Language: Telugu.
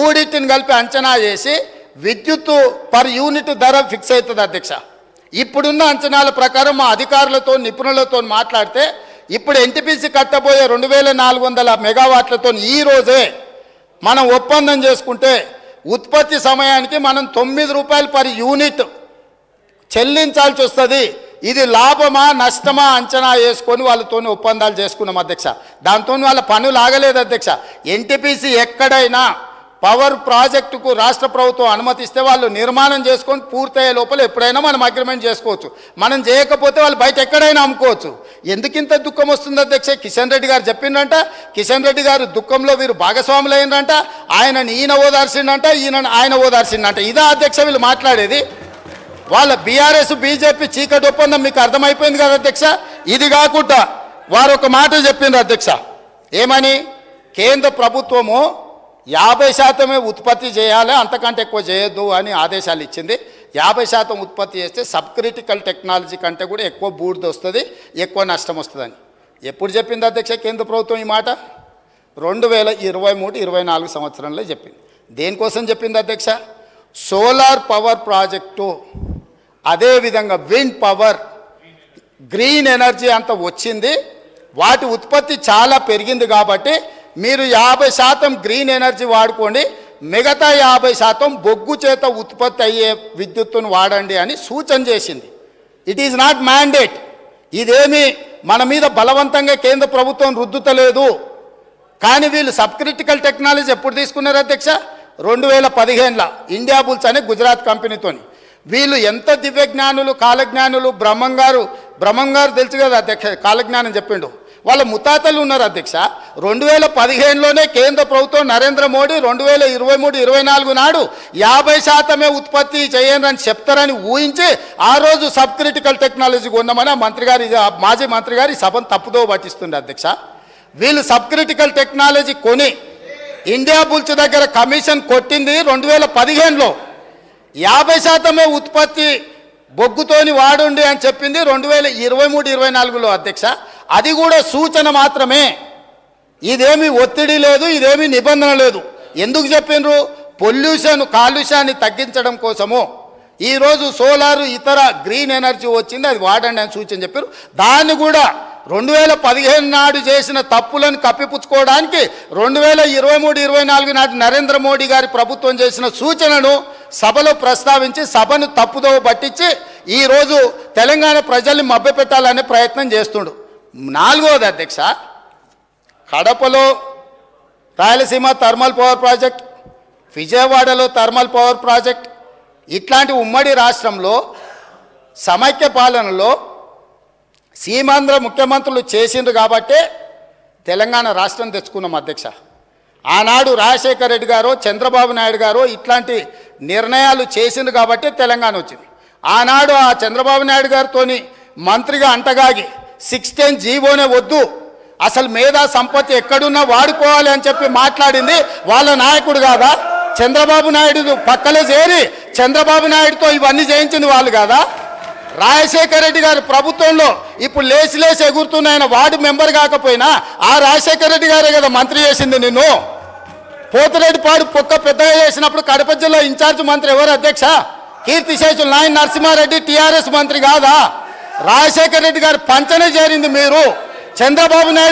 మూడింటిని కలిపి అంచనా చేసి విద్యుత్ పర్ యూనిట్ ధర ఫిక్స్ అవుతుంది అధ్యక్ష. ఇప్పుడున్న అంచనాల ప్రకారం మా అధికారులతో నిపుణులతో మాట్లాడితే ఇప్పుడు ఎన్టీపీసీ కట్టబోయే 2400 మెగావాట్లతో ఈ రోజే మనం ఒప్పందం చేసుకుంటే ఉత్పత్తి సమయానికి మనం 9 రూపాయలు పర్ యూనిట్ చెల్లించాల్సి వస్తుంది. ఇది లాభమా నష్టమా అంచనా వేసుకొని వాళ్ళతో ఒప్పందాలు చేసుకున్నాం అధ్యక్ష. దాంతో వాళ్ళ పనులు ఆగలేదు అధ్యక్ష. ఎన్టీపీసీ ఎక్కడైనా పవర్ ప్రాజెక్టుకు రాష్ట్ర ప్రభుత్వం అనుమతిస్తే వాళ్ళు నిర్మాణం చేసుకొని పూర్తయ్యే లోపల ఎప్పుడైనా మనం అగ్రిమెంట్ చేసుకోవచ్చు. మనం చేయకపోతే వాళ్ళు బయట ఎక్కడైనా అమ్ముకోవచ్చు. ఎందుకింత దుఃఖం వస్తుంది అధ్యక్ష? కిషన్ రెడ్డి గారు చెప్పిండంట, కిషన్ రెడ్డి గారు దుఃఖంలో వీరు భాగస్వాములు అయినంట, ఆయనని ఈయన ఓదార్చిండంట, ఆయన ఓదార్చిండంట. ఇదా అధ్యక్ష వీళ్ళు మాట్లాడేది? వాళ్ళ బీఆర్ఎస్ బీజేపీ చీకటి ఒప్పందం మీకు అర్థమైపోయింది కదా అధ్యక్ష. ఇది కాకుండా వారు ఒక మాట చెప్పిండ్రు అధ్యక్ష. ఏమని? కేంద్ర ప్రభుత్వము 50% ఉత్పత్తి చేయాలి, అంతకంటే ఎక్కువ చేయొద్దు అని ఆదేశాలు ఇచ్చింది. 50% ఉత్పత్తి చేస్తే సబ్ క్రిటికల్ టెక్నాలజీ కంటే కూడా ఎక్కువ బూడిద వస్తుంది, ఎక్కువ నష్టం వస్తుందని ఎప్పుడు చెప్పింది అధ్యక్ష కేంద్ర ప్రభుత్వం? ఈ మాట 2023-24 సంవత్సరంలో చెప్పింది. దేనికోసం చెప్పింది అధ్యక్ష? సోలార్ పవర్ ప్రాజెక్టు, అదేవిధంగా విండ్ పవర్, గ్రీన్ ఎనర్జీ అంత వచ్చింది, వాటి ఉత్పత్తి చాలా పెరిగింది కాబట్టి మీరు 50% గ్రీన్ ఎనర్జీ వాడుకోండి, మిగతా 50% బొగ్గు చేత ఉత్పత్తి అయ్యే విద్యుత్తును వాడండి అని సూచన చేసింది. It is not mandate. ఇదేమి మన మీద బలవంతంగా కేంద్ర ప్రభుత్వం రుద్దుతలేదు. కానీ వీళ్ళు సబ్ క్రిటికల్ టెక్నాలజీ ఎప్పుడు తీసుకున్నారు అధ్యక్ష? 2015లో ఇండియా బుల్స్ అనే గుజరాత్ కంపెనీతోని. వీళ్ళు ఎంత దివ్యజ్ఞానులు, కాలజ్ఞానులు. బ్రహ్మం గారు తెలుసు కదా అధ్యక్ష, కాలజ్ఞానం చెప్పిండు. వాళ్ళ ముతాతలు ఉన్నారు అధ్యక్ష. 2015లోనే కేంద్ర ప్రభుత్వం నరేంద్ర మోడీ 2023-24 నాడు 50% ఉత్పత్తి చేయండి అని చెప్తారని ఊహించి ఆ రోజు సబ్ క్రిటికల్ టెక్నాలజీ కొన్నామని మాజీ మంత్రి గారి సభను తప్పుదో పట్టిస్తుంది అధ్యక్ష. వీళ్ళు సబ్ క్రిటికల్ టెక్నాలజీ కొని ఇండియా బుల్స్ దగ్గర కమిషన్ కొట్టింది 2015లో. 50% ఉత్పత్తి బొగ్గుతోని వాడుండి అని చెప్పింది 2023-24లో అధ్యక్ష. అది కూడా సూచన మాత్రమే, ఇదేమి ఒత్తిడి లేదు, ఇదేమి నిబంధన లేదు. ఎందుకు చెప్పిండ్రు? కాలుష్యాన్ని తగ్గించడం కోసము. ఈరోజు సోలారు ఇతర గ్రీన్ ఎనర్జీ వచ్చింది, అది వాడండి అని సూచన చెప్పారు. దాన్ని కూడా 2015 నాడు చేసిన తప్పులను కప్పిపుచ్చుకోవడానికి 2023-24 నాటి నరేంద్ర మోడీ గారి ప్రభుత్వం చేసిన సూచనను సభలో ప్రస్తావించి సభను తప్పుదోవ పట్టించి ఈరోజు తెలంగాణ ప్రజల్ని మభ్యపెట్టాలనే ప్రయత్నం చేస్తుండు. 4వది అధ్యక్ష, కడపలో రాయలసీమ థర్మల్ పవర్ ప్రాజెక్ట్, విజయవాడలో థర్మల్ పవర్ ప్రాజెక్ట్, ఇట్లాంటి ఉమ్మడి రాష్ట్రంలో సమైక్య పాలనలో సీమాంధ్ర ముఖ్యమంత్రులు చేసిండ్రు కాబట్టే తెలంగాణ రాష్ట్రం తెచ్చుకున్నాం అధ్యక్ష. ఆనాడు రాజశేఖర రెడ్డి గారు, చంద్రబాబు నాయుడు గారు ఇట్లాంటి నిర్ణయాలు చేసిండ్రు కాబట్టే తెలంగాణ వచ్చింది. ఆనాడు ఆ చంద్రబాబు నాయుడు గారితో మంత్రిగా అంటగాగి 610 జీవోనే వద్దు, అసలు మేధా సంపత్తి ఎక్కడున్నా వాడుకోవాలి అని చెప్పి మాట్లాడింది వాళ్ళ నాయకుడు కాదా? చంద్రబాబు నాయుడు పక్కలే చేరి చంద్రబాబు నాయుడుతో ఇవన్నీ చేయించింది వాళ్ళు కాదా? రాజశేఖర రెడ్డి గారి ప్రభుత్వంలో ఇప్పుడు లేచి ఎగురుతున్నాయన వార్డు మెంబర్ కాకపోయినా ఆ రాజశేఖర రెడ్డి గారే కదా మంత్రి చేసింది నిన్ను. పోతిరెడ్డిపాడు పొక్క పెద్దగా చేసినప్పుడు కడప జిల్లా ఇన్ఛార్జ్ మంత్రి ఎవరు అధ్యక్ష? కీర్తిశేషులు నాయన నరసింహారెడ్డి టీఆర్ఎస్ మంత్రి కాదా? రాజశేఖర రెడ్డి గారి పంచనే చేరింది మీరు. చంద్రబాబు నాయుడు